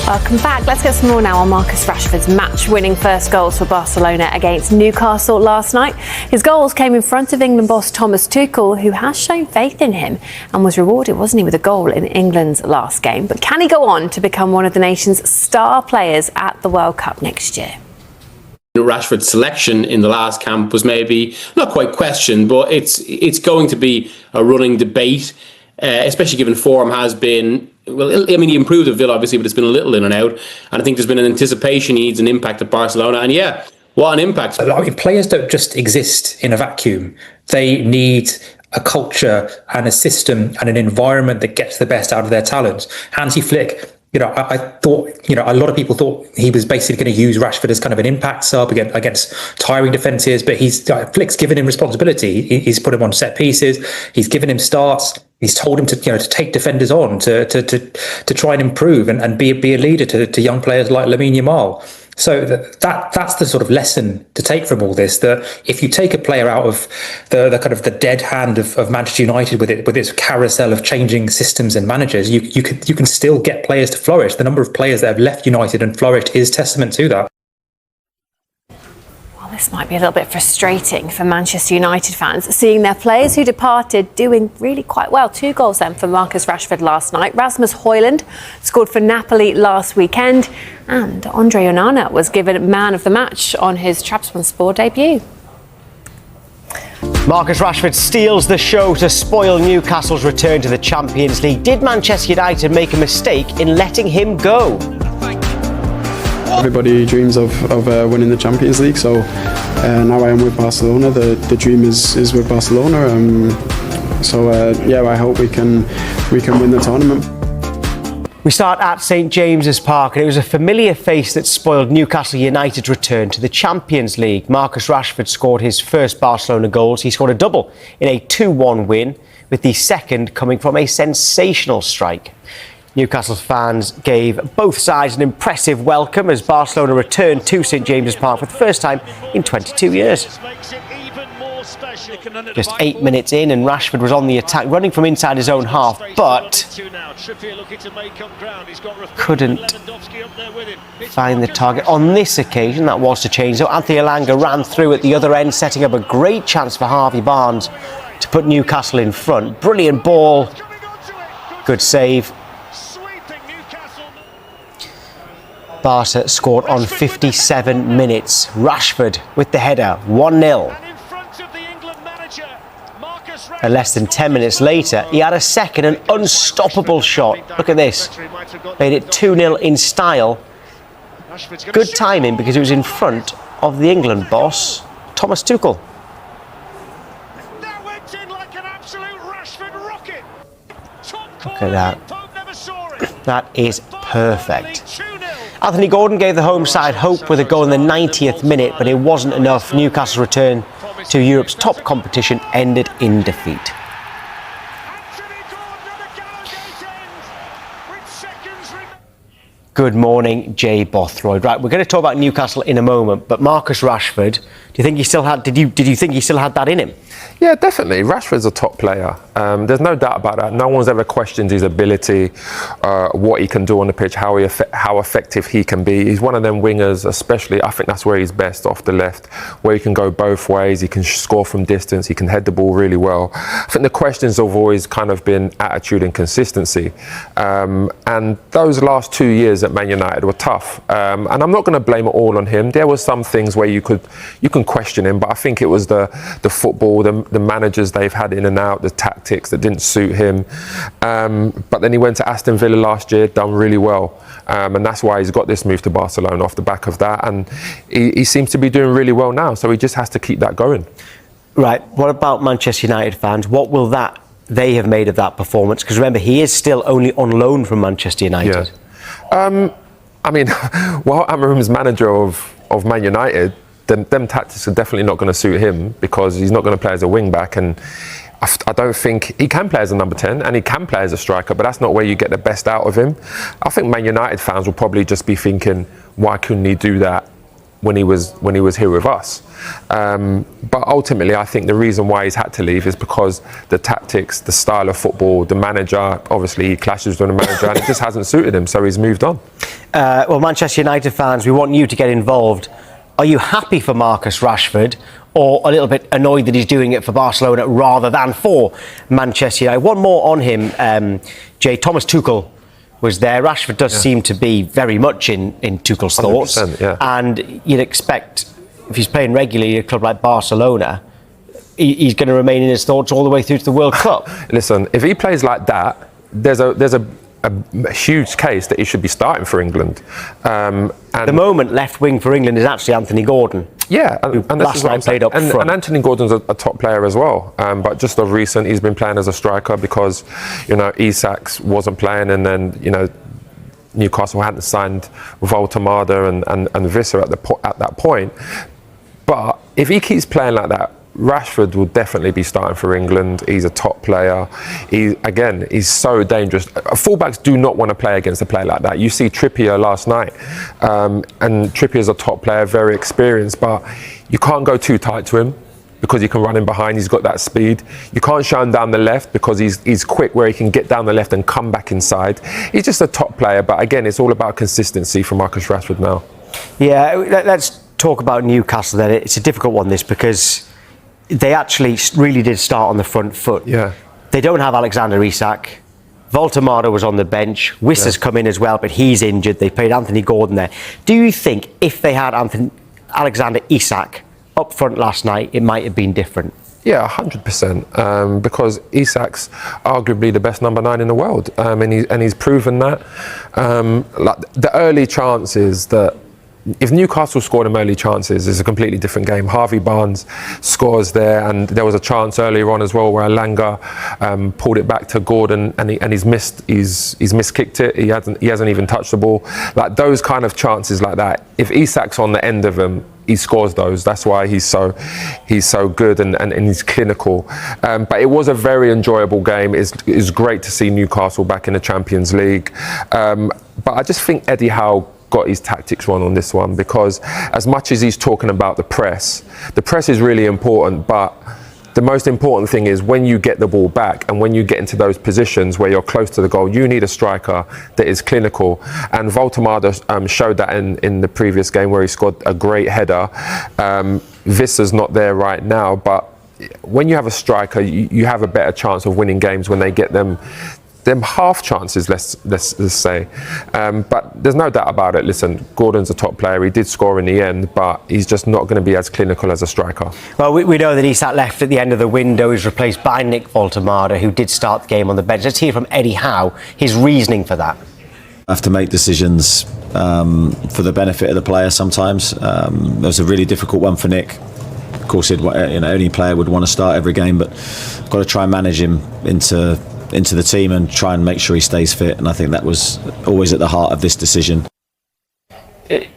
Welcome back. Let's get some more now on Marcus Rashford's match-winning first goals for Barcelona against Newcastle last night. His goals came in front of England boss Thomas Tuchel, who has shown faith in him and was rewarded, wasn't he, with a goal in England's last game. But can he go on to become one of the nation's star players at the World Cup next year? Rashford's selection in the last camp was maybe not quite questioned, but it's going to be a running debate, especially given form has been, well, I mean, he improved at Villa, obviously, but it's been a little in and out. And I think there's been an anticipation he needs an impact at Barcelona. And yeah, what an impact. I mean, players don't just exist in a vacuum. They need a culture and a system and an environment that gets the best out of their talents. Hansi Flick, I thought, a lot of people thought he was basically going to use Rashford as kind of an impact sub against tiring defences, but Flick's given him responsibility. He's put him on set pieces. He's given him starts. He's told him to take defenders on, to try and improve and be a leader to young players like Lamine Yamal. So that's the sort of lesson to take from all this, that if you take a player out of the kind of the dead hand of Manchester United with its carousel of changing systems and managers, you can still get players to flourish. The number of players that have left United and flourished is testament to that. This might be a little bit frustrating for Manchester United fans, seeing their players who departed doing really quite well. 2 goals then for Marcus Rashford last night. Rasmus Højlund scored for Napoli last weekend, and Andre Onana was given man of the match on his Trabzonspor debut. Marcus Rashford steals the show to spoil Newcastle's return to the Champions League. Did Manchester United make a mistake in letting him go? Everybody dreams of winning the Champions League, so now I am with Barcelona. The dream is with Barcelona. I hope we can win the tournament. We start at St James's Park, and it was a familiar face that spoiled Newcastle United's return to the Champions League. Marcus Rashford scored his first Barcelona goals. He scored a double in a 2-1 win, with the second coming from a sensational strike. Newcastle fans gave both sides an impressive welcome as Barcelona returned to St James's Park for the first time in 22 years. Just 8 minutes in and Rashford was on the attack, running from inside his own half, but couldn't find the target on this occasion. That was to change. So Anthony Elanga ran through at the other end, setting up a great chance for Harvey Barnes to put Newcastle in front. Brilliant ball. Good save. Barca scored on 57 minutes. Rashford with the header, 1-0. And less than 10 minutes later, he had a second, an unstoppable shot. Look at this. Made it 2-0 in style. Good timing because it was in front of the England boss, Thomas Tuchel. Look at that. That is perfect. Anthony Gordon gave the home side hope with a goal in the 90th minute, but it wasn't enough. Newcastle's return to Europe's top competition ended in defeat. Good morning, Jay Bothroyd. Right, we're going to talk about Newcastle in a moment, but Marcus Rashford, do you think he still had? Did you think he still had that in him? Yeah, definitely. Rashford's a top player. There's no doubt about that. No one's ever questioned his ability, what he can do on the pitch, how effective he can be. He's one of them wingers, especially, I think that's where he's best, off the left, where he can go both ways. He can score from distance. He can head the ball really well. I think the questions have always kind of been attitude and consistency. And those last 2 years at Man United were tough. And I'm not going to blame it all on him. There were some things where you can question him, but I think it was the football, the managers they've had in and out, the tactics that didn't suit him. But then he went to Aston Villa last year, done really well. And that's why he's got this move to Barcelona off the back of that. And he seems to be doing really well now. So he just has to keep that going. Right. What about Manchester United fans? What will they have made of that performance? Because remember, he is still only on loan from Manchester United. Yeah. I mean, while Amorim's manager of Man United, them tactics are definitely not going to suit him because he's not going to play as a wing back, and I don't think he can play as a number 10 and he can play as a striker, but that's not where you get the best out of him. I think Man United fans will probably just be thinking, why couldn't he do that when he was here with us? But ultimately, I think the reason why he's had to leave is because the tactics, the style of football, the manager, obviously he clashes with the manager and it just hasn't suited him, so he's moved on. Well, Manchester United fans, we want you to get involved. Are you happy for Marcus Rashford, or a little bit annoyed that he's doing it for Barcelona rather than for Manchester United? One more on him, Jay. Thomas Tuchel was there. Rashford does seem to be very much in Tuchel's thoughts. Yeah. And you'd expect, if he's playing regularly at a club like Barcelona, he's going to remain in his thoughts all the way through to the World Cup. Listen, if he plays like that, there's a huge case that he should be starting for England. And the moment left wing for England is actually Anthony Gordon. Yeah, and last night played up front. And Anthony Gordon's a top player as well. But just of recent, he's been playing as a striker because, Isak wasn't playing, and then, Newcastle hadn't signed Voltemada and Visser at that point. But if he keeps playing like that, Rashford will definitely be starting for England. He's a top player. He's so dangerous. Fullbacks do not want to play against a player like that. You see Trippier last night, and Trippier's a top player, very experienced, but you can't go too tight to him because he can run in behind. He's got that speed. You can't show him down the left because he's quick, where he can get down the left and come back inside. He's just a top player, but again, it's all about consistency for Marcus Rashford now. Yeah, let's talk about Newcastle then. It's a difficult one, this, because they actually really did start on the front foot. Yeah. They don't have Alexander Isak. Voltemada was on the bench. Wissa's come in as well, but he's injured. They played Anthony Gordon there. Do you think if they had Alexander Isak up front last night, it might have been different? Yeah, 100%. Because Isak's arguably the best number 9 in the world, and he's proven that. Like the early chances that. If Newcastle scored him early chances, it's a completely different game. Harvey Barnes scores there, and there was a chance earlier on as well where Alanga pulled it back to Gordon, and he's miskicked it. He hasn't even touched the ball. Like those kind of chances like that. If Isak's on the end of him, he scores those. That's why he's so good and he's clinical. But it was a very enjoyable game. It's great to see Newcastle back in the Champions League. But I just think Eddie Howe got his tactics wrong on this one, because as much as he's talking about the press is really important, but the most important thing is when you get the ball back and when you get into those positions where you're close to the goal, you need a striker that is clinical. And Voltemada showed that in the previous game where he scored a great header. Visser's not there right now, but when you have a striker, you have a better chance of winning games when they get them half chances, let's say. But there's no doubt about it. Listen, Gordon's a top player. He did score in the end, but he's just not going to be as clinical as a striker. Well, we know that he sat left at the end of the window. He's replaced by Nick Voltemada, who did start the game on the bench. Let's hear from Eddie Howe, his reasoning for that. I have to make decisions for the benefit of the player sometimes. It was a really difficult one for Nick. Of course, any player would want to start every game, but I've got to try and manage him into the team and try and make sure he stays fit, and I think that was always at the heart of this decision.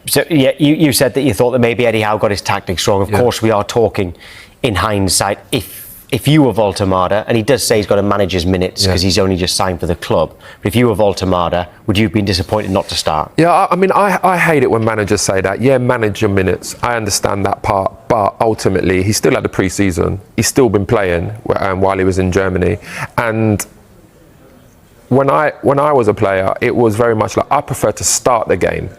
So yeah, you said that you thought that maybe Eddie Howe got his tactics wrong. Of course, we are talking in hindsight. If you were Voltemada, and he does say he's got to manage his minutes because he's only just signed for the club, but if you were Voltemada, would you have been disappointed not to start? Yeah, I mean, I hate it when managers say that. Yeah, manage your minutes. I understand that part, but ultimately, he still had the pre-season. He's still been playing while he was in Germany, and when I was a player, it was very much like I prefer to start the game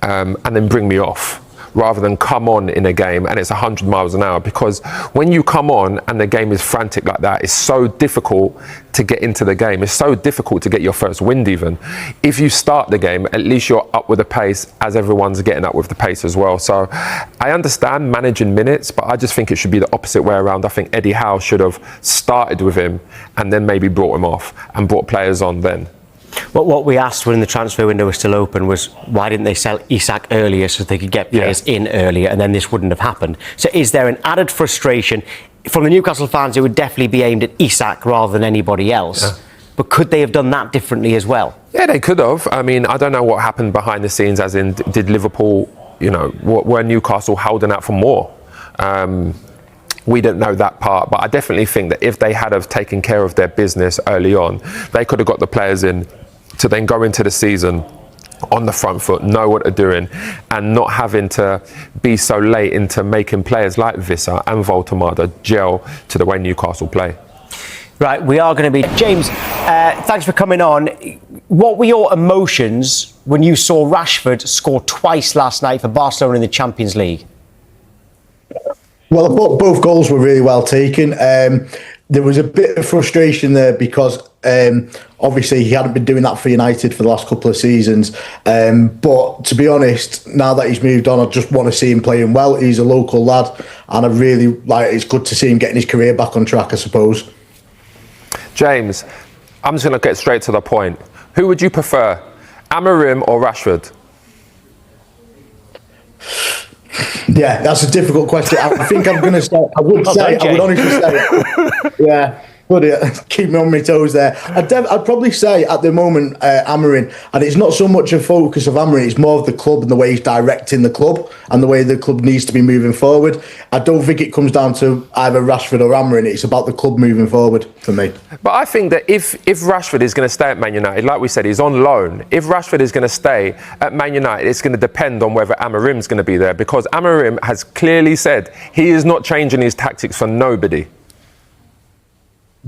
and then bring me off, rather than come on in a game and it's 100 miles an hour. Because when you come on and the game is frantic like that, it's so difficult to get into the game. It's so difficult to get your first wind even. If you start the game, at least you're up with the pace as everyone's getting up with the pace as well. So I understand managing minutes, but I just think it should be the opposite way around. I think Eddie Howe should have started with him and then maybe brought him off and brought players on then. What we asked when the transfer window was still open was, why didn't they sell Isak earlier so they could get players in earlier, and then this wouldn't have happened? So is there an added frustration from the Newcastle fans? It would definitely be aimed at Isak rather than anybody else, but could they have done that differently as well? Yeah, they could have. I mean, I don't know what happened behind the scenes, as in, did Liverpool, were Newcastle holding out for more? We don't know that part, but I definitely think that if they had have taken care of their business early on, they could have got the players in to then go into the season on the front foot, know what they're doing, and not having to be so late into making players like Visser and Voltemada gel to the way Newcastle play. Right, we are going to be... James, thanks for coming on. What were your emotions when you saw Rashford score twice last night for Barcelona in the Champions League? Well, I thought both goals were really well taken. There was a bit of frustration there because obviously he hadn't been doing that for United for the last couple of seasons. But to be honest, now that he's moved on, I just want to see him playing well. He's a local lad, and I really it's good to see him getting his career back on track, I suppose. James, I'm just going to get straight to the point. Who would you prefer, Amorim or Rashford? Yeah, that's a difficult question. I think I'm going to say, I would honestly say, yeah, but keep me on my toes there. I'd probably say at the moment, Amorim, and it's not so much a focus of Amorim, it's more of the club and the way he's directing the club and the way the club needs to be moving forward. I don't think it comes down to either Rashford or Amorim, it's about the club moving forward for me. But I think that if Rashford is going to stay at Man United, like we said, he's on loan. If Rashford is going to stay at Man United, it's going to depend on whether Amorim's going to be there, because Amorim has clearly said he is not changing his tactics for nobody.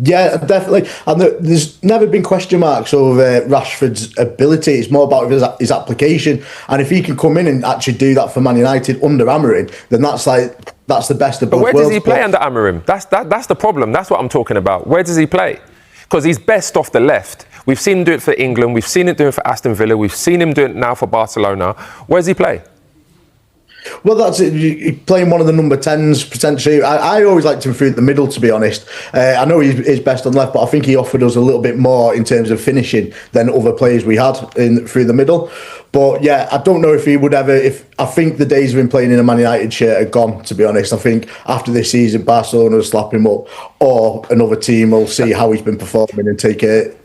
Yeah, definitely. And there's never been question marks over Rashford's ability. It's more about his application. And if he can come in and actually do that for Man United under Amorim, then that's the best of both worlds. But where does he play under Amorim? That's the problem. That's what I'm talking about. Where does he play? Because he's best off the left. We've seen him do it for England. We've seen him do it for Aston Villa. We've seen him do it now for Barcelona. Where does he play? Well, that's it. Playing one of the number 10s potentially. I always liked him through the middle, to be honest. I know he's best on left, but I think he offered us a little bit more in terms of finishing than other players we had through the middle. But yeah, I don't know if he would ever. I think the days of him playing in a Man United shirt are gone, to be honest. I think after this season, Barcelona will slap him up, or another team will see how he's been performing and take a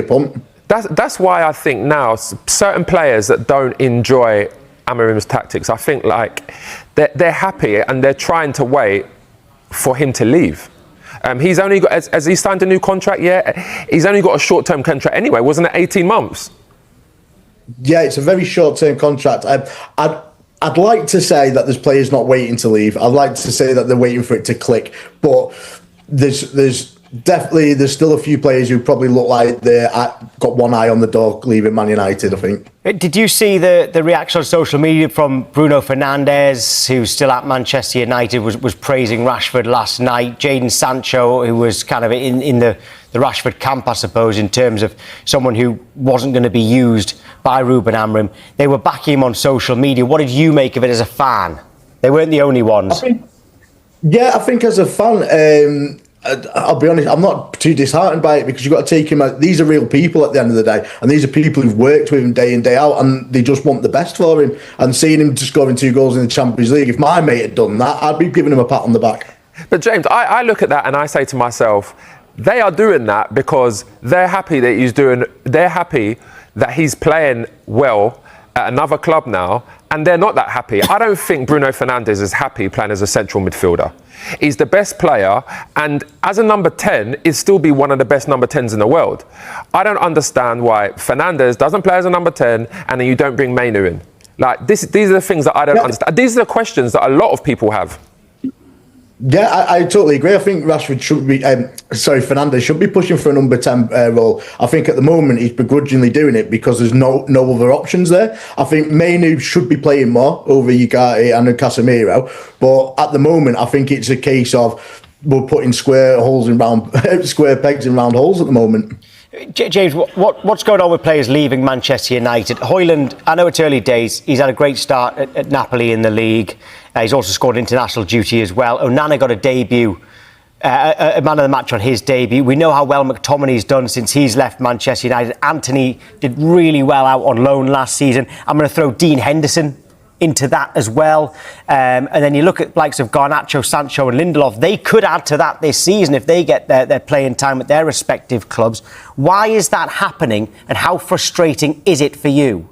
punt. That's why I think now certain players that don't enjoy Amorim's tactics, I think they're happy and they're trying to wait for him to leave. He's only got, has he signed a new contract yet? He's only got a short-term contract anyway, wasn't it 18 months? Yeah, it's a very short-term contract. I'd like to say that there's players not waiting to leave. I'd like to say that they're waiting for it to click, but there's still a few players who probably look like they've got one eye on the door leaving Man United, I think. Did you see the reaction on social media from Bruno Fernandes, who's still at Manchester United, was praising Rashford last night? Jadon Sancho, who was kind of in the Rashford camp, I suppose, in terms of someone who wasn't going to be used by Ruben Amorim. They were backing him on social media. What did you make of it as a fan? They weren't the only ones. I think as a fan, I'll be honest, I'm not too disheartened by it, because you've got to take him out. These are real people at the end of the day, and these are people who've worked with him day in, day out, and they just want the best for him. And seeing him just scoring 2 goals in the Champions League, if my mate had done that, I'd be giving him a pat on the back. But James, I look at that and I say to myself, they are doing that because they're happy that he's playing well at another club now, and they're not that happy. I don't think Bruno Fernandes is happy playing as a central midfielder. He's the best player, and as a number 10, he'd still be one of the best number 10s in the world. I don't understand why Fernandes doesn't play as a number 10 and then you don't bring Mainu in. These are the things that I don't understand. These are the questions that a lot of people have. Yeah, I totally agree. I think Rashford should be, Fernandes should be pushing for a number 10 role. I think at the moment he's begrudgingly doing it because there's no other options there. I think Mainu should be playing more over Ugarte and Casemiro, but at the moment I think it's a case of we're putting square pegs in round holes at the moment. James, what's going on with players leaving Manchester United? Højlund, I know it's early days. He's had a great start at Napoli in the league. He's also scored international duty as well. Onana got a debut, a man of the match on his debut. We know how well McTominay's done since he's left Manchester United. Anthony did really well out on loan last season. I'm going to throw Dean Henderson into that as well. And then you look at likes of Garnacho, Sancho and Lindelof. They could add to that this season if they get their playing time at their respective clubs. Why is that happening, and how frustrating is it for you?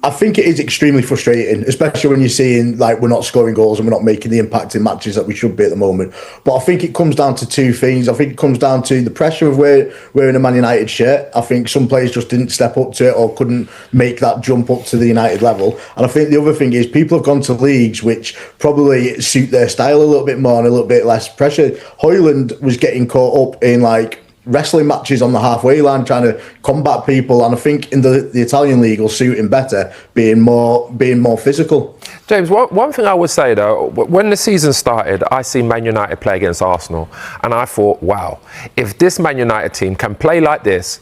I think it is extremely frustrating, especially when you're seeing like we're not scoring goals and we're not making the impact in matches that we should be at the moment. But I think it comes down to two things. I think it comes down to the pressure of wearing a Man United shirt. I think some players just didn't step up to it or couldn't make that jump up to the United level. And I think the other thing is people have gone to leagues which probably suit their style a little bit more and a little bit less pressure. Hoyland was getting caught up in like wrestling matches on the halfway line, trying to combat people, and I think in the Italian league will suit him better, being more physical. James, one thing I would say though, when the season started, I see Man United play against Arsenal, and I thought, wow, if this Man United team can play like this,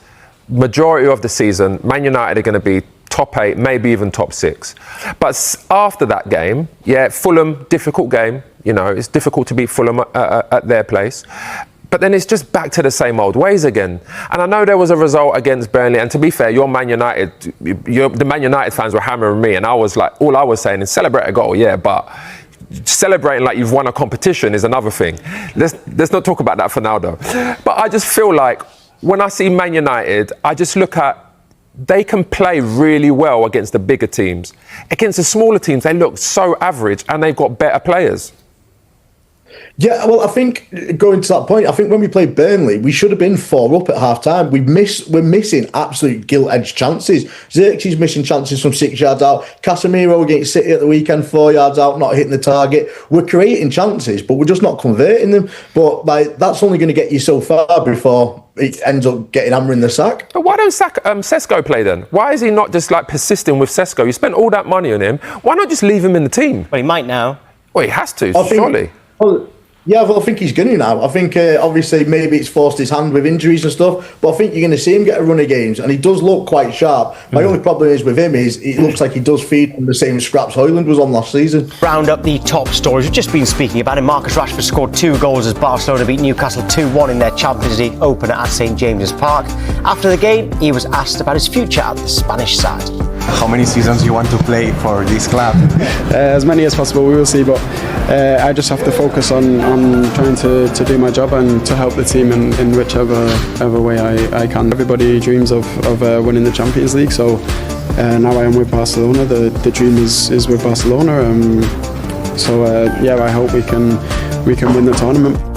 majority of the season, Man United are going to be top 8, maybe even top 6. But after that game, yeah, Fulham, difficult game. You know, it's difficult to beat Fulham at their place. But then it's just back to the same old ways again. And I know there was a result against Burnley. And to be fair, the Man United fans were hammering me. And I was like, all I was saying is celebrate a goal, yeah, but celebrating like you've won a competition is another thing. Let's not talk about that for now, though. But I just feel like when I see Man United, I just look at they can play really well against the bigger teams. Against the smaller teams, they look so average and they've got better players. Yeah, well, I think going to that point, I think when we played Burnley, we should have been 4 up at half time. We're missing absolute gilt-edged chances. Xerxes missing chances from 6 yards out. Casemiro against City at the weekend, 4 yards out, not hitting the target. We're creating chances, but we're just not converting them. But like that's only going to get you so far before it ends up getting Hammer in the sack. But why don't Sesko play then? Why is he not just like persisting with Sesko? You spent all that money on him. Why not just leave him in the team? Well, he might now. Well, he has to, surely. Well, yeah, well, I think he's going to now. I think obviously maybe it's forced his hand with injuries and stuff, but I think you're going to see him get a run of games, and he does look quite sharp. My only problem is with him is it looks like he does feed from the same scraps Hoyland was on last season. Round up the top stories we've just been speaking about, and Marcus Rashford scored 2 goals as Barcelona beat Newcastle 2-1 in their Champions League opener at St James's Park. After the game, he was asked about his future at the Spanish side. How many seasons you want to play for this club? As many as possible, we will see, but I just have to focus on trying to do my job and to help the team in whichever way I can. Everybody dreams of winning the Champions League, so now I am with Barcelona. The dream is with Barcelona. So yeah, I hope we can win the tournament.